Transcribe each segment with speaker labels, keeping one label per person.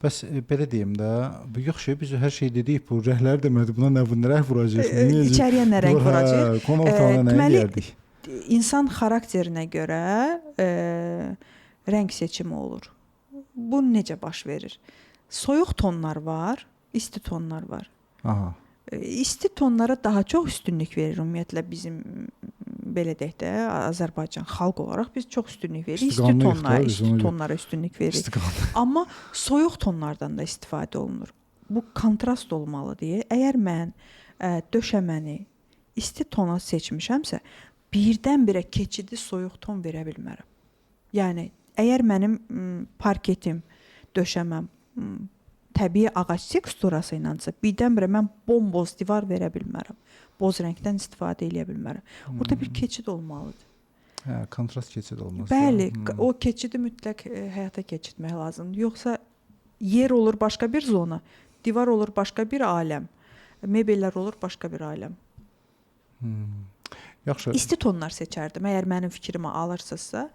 Speaker 1: Bəs belə deyim də, yox biz hər şey dedik, bu rəhlər demədi, buna nə rəh vuracağıq?
Speaker 2: İçəriyə nə rəng vuracaq?
Speaker 1: Qonaq otağına nə deyərdik?
Speaker 2: İnsan xarakterinə görə rəng seçimi olur. Bu necə baş verir? Soyuq tonlar var, isti tonlar var.
Speaker 1: Aha.
Speaker 2: İsti tonlara daha çox üstünlük verir ümumiyyətlə bizim belə deyək də Azərbaycan xalq olaraq biz çox üstünlük veririk. İsti tonlara üstünlük veririk. Amma soyuq tonlardan da istifadə olunur. Bu kontrast olmalı deyə. Əgər mən döşəməni isti tona seçmişəmsə, birdən-birə keçidi soyuq ton verə bilmərəm. Yəni əgər mənim parketim, döşəməm təbii ağac teksturası ilənsə, birdən-birə mən bomboz divar verə bilmərəm. Boz rəngdən istifadə edə bilmərəm. Orada bir keçid olmalıdır.
Speaker 1: Hə, kontrast keçid olmalıdır.
Speaker 2: Bəli, o keçidi mütləq həyata keçirmək lazımdır. Yoxsa yer olur başqa bir zona, divar olur başqa bir aləm, mebellər olur başqa bir aləm.
Speaker 1: Yaxşı.
Speaker 2: İsti tonlar seçərdim. Əgər mənim fikrimi alırsınızsa,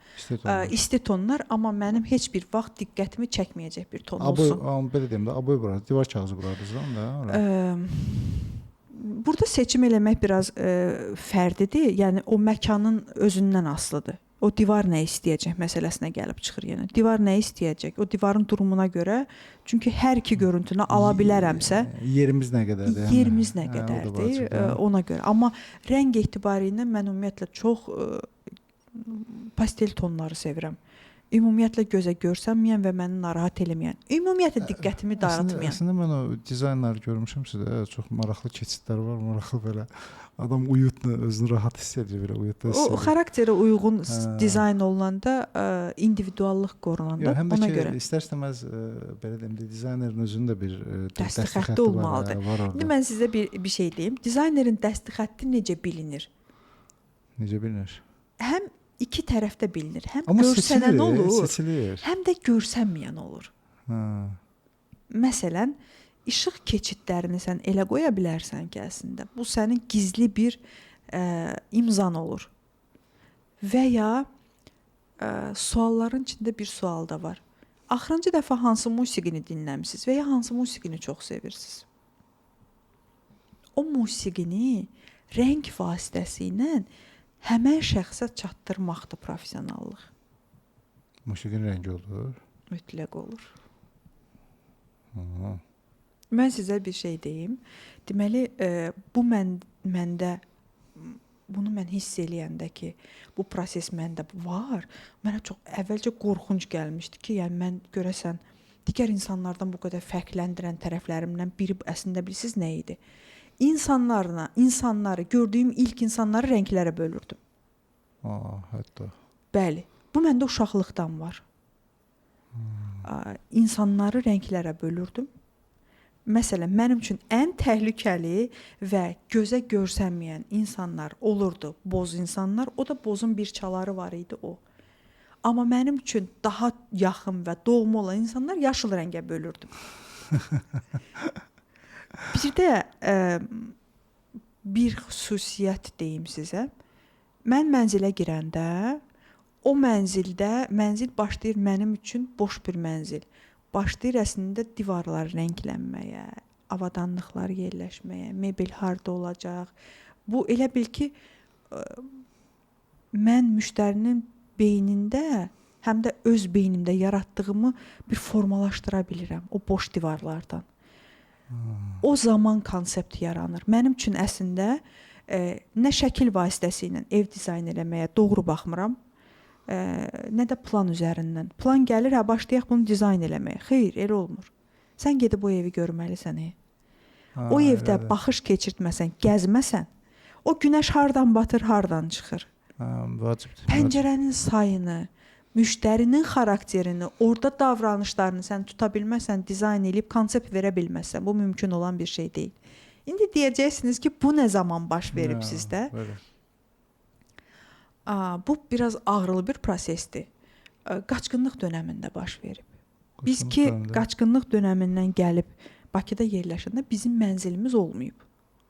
Speaker 2: isti tonlar, amma mənim heç bir vaxt diqqətimi çəkməyəcək bir ton olsun.
Speaker 1: Belə deyim də, aboy bura, divar kağızı buradızdan da.
Speaker 2: Burada seçim eləmək biraz fərdidir. Yəni o məkanın özündən asılıdır. O divar nə istəyəcək məsələsinə gəlib çıxır yenə. Divar nə istəyəcək? O divarın durumuna görə, çünki hər iki görüntünü ala bilərəmsə,
Speaker 1: yerimiz nə qədərdir?
Speaker 2: Yerimiz nə qədərdir, ona görə. Amma rəng etibarilə mən ümumiyyətlə çox pastel tonları sevirəm. Ümumiyyətlə gözə görsənməyən və məni narahat eləməyən, ümumiyyətlə diqqətimi dağıtmayan.
Speaker 1: Əslində mən o dizaynları görmüşəm sizdə, çox maraqlı keçidlər var, maraqlı belə adam uyutlu, özünü rahat hiss edir belə uyutlu.
Speaker 2: O xarakterə uyğun dizayn olunanda individuallıq qorunanda ona görə.
Speaker 1: İstər-istəməz belə deyim də dizaynerin özünün də bir
Speaker 2: dəsti xətti olmalıdır. İndi mən sizə bir şey deyim. Dizaynerin dəsti xətti necə bilinir?
Speaker 1: Necə bilinir?
Speaker 2: Həm iki tərəfdə bilinir. Həm görsənən olur,
Speaker 1: seçilir.
Speaker 2: Həm də görsənməyən olur. Məsələn, işıq keçidlərini sən elə qoya bilərsən ki, əslində bu sənin gizli bir imzan olur. Və ya sualların içində bir sual da var. Axırıncı dəfə hansı musiqini dinləmisiniz və ya hansı musiqini çox sevirsiniz? O musiqini rəng vasitəsilə həmən şəxsə çatdırmaqdır professionallıq.
Speaker 1: Musiqinin rəngi olur?
Speaker 2: Mütləq olur. Mən sizə bir şey deyim. Deməli, bu məndə, bunu mən hiss eləyəndə ki, bu proses məndə var, mənə çox əvvəlcə qorxunc gəlmişdi ki, yəni mən görəsən, digər insanlardan bu qədər fərqləndirən tərəflərimdən biri əslində bilirsiniz nə idi? İnsanları, gördüyüm ilk insanları rənglərə bölürdüm.
Speaker 1: Hətta.
Speaker 2: Bəli, bu məndə uşaqlıqdan var. İnsanları rənglərə bölürdüm. Məsələn, mənim üçün ən təhlükəli və gözə görsənməyən insanlar olurdu, boz insanlar. O da bozun bir çaları var idi o. Amma mənim üçün daha yaxın və doğma olan insanlar yaşıl rəngə bölürdüm. Bir də bir xüsusiyyət deyim sizə. Mən mənzilə girəndə o mənzil başlayır mənim üçün boş bir mənzil. Başlayır əslində divarlar rənglənməyə, avadanlıqlar yerləşməyə, mebel harda olacaq. Bu elə bil ki, mən müştərinin beynində, həm də öz beynimdə yaratdığımı bir formalaşdıra bilirəm o boş divarlardan. O zaman konsept yaranır. Mənim üçün əslində nə şəkil vasitəsilə ev dizayn eləməyə doğru baxmıram, nə də plan üzərindən. Plan gəlir, başlayaq bunu dizayn eləməyə. Xeyr, elə olmur. Sən gedib o evi görməlisən. O evdə baxış keçirtməsən, gəzməsən, o günəş hardan batır, hardan çıxır. Pəncərənin sayını, müştərinin xarakterini, orada davranışlarını sən tuta bilməsən, dizayn edib konsept verə bilməsən, bu mümkün olan bir şey deyil. İndi deyəcəksiniz ki, bu nə zaman baş verib sizdə? Bu biraz ağrılı bir prosesdir. Qaçqınlıq dönəmində baş verib. Biz ki, qaçqınlıq dönəmindən gəlib Bakıda yerləşəndə bizim mənzilimiz olmayıb.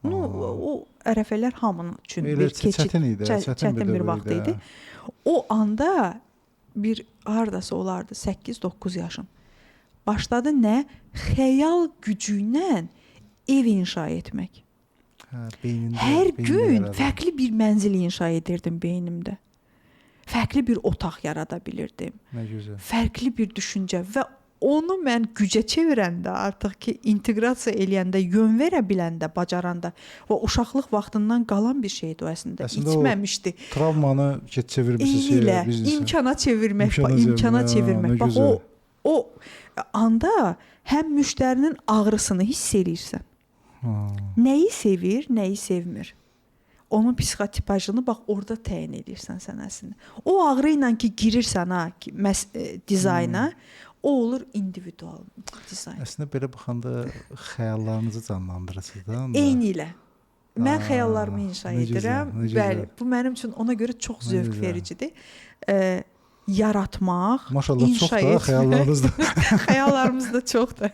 Speaker 2: O ərəfələr hamının üçün bir çətin bir vaxt idi. O anda bir hardasa olardı 8-9 yaşım. başladı nə? Xəyal gücü ilə ev inşa etmək.
Speaker 1: Beynində.
Speaker 2: Hər
Speaker 1: beynində
Speaker 2: gün
Speaker 1: yaradan.
Speaker 2: fərqli bir mənzil inşa edirdim beynimdə. Fərqli bir otaq yarada bilirdim.
Speaker 1: Nə gözəl.
Speaker 2: Fərqli bir düşüncə və onu mən gücə çevirəndə, artıq ki, inteqrasiya eləyəndə, yön verə biləndə, bacaranda və uşaqlıq vaxtından qalan bir şeydir o əslində.
Speaker 1: Əslində o
Speaker 2: İçməmişdi.
Speaker 1: Travmanı çevirmişsiniz
Speaker 2: Elə
Speaker 1: biznesə.
Speaker 2: imkana çevirmək,
Speaker 1: İmkana çevirmək,
Speaker 2: Bax
Speaker 1: nə
Speaker 2: o anda həm müştərinin ağrısını hiss eləyirsən. Nəyi sevir, nəyi sevmir. Onun psixotipajını bax orada təyin edirsən sən əslində. O ağrı ilə ki girirsən dizayna, o olur individual dizayn.
Speaker 1: Əslində belə baxanda xəyallarınızı canlandırırsınız da.
Speaker 2: Eynilə. Mən xəyallarımı inşa
Speaker 1: nə gözəl,
Speaker 2: edirəm.
Speaker 1: nə gözəl.
Speaker 2: Bəli, bu mənim üçün ona görə çox
Speaker 1: Nə
Speaker 2: zövq
Speaker 1: gözəl.
Speaker 2: vericidir. Yaratmaq,
Speaker 1: Maşallah çox
Speaker 2: inşa
Speaker 1: da
Speaker 2: etmək.
Speaker 1: xəyallarınız da.
Speaker 2: Xəyallarımız da çoxdur.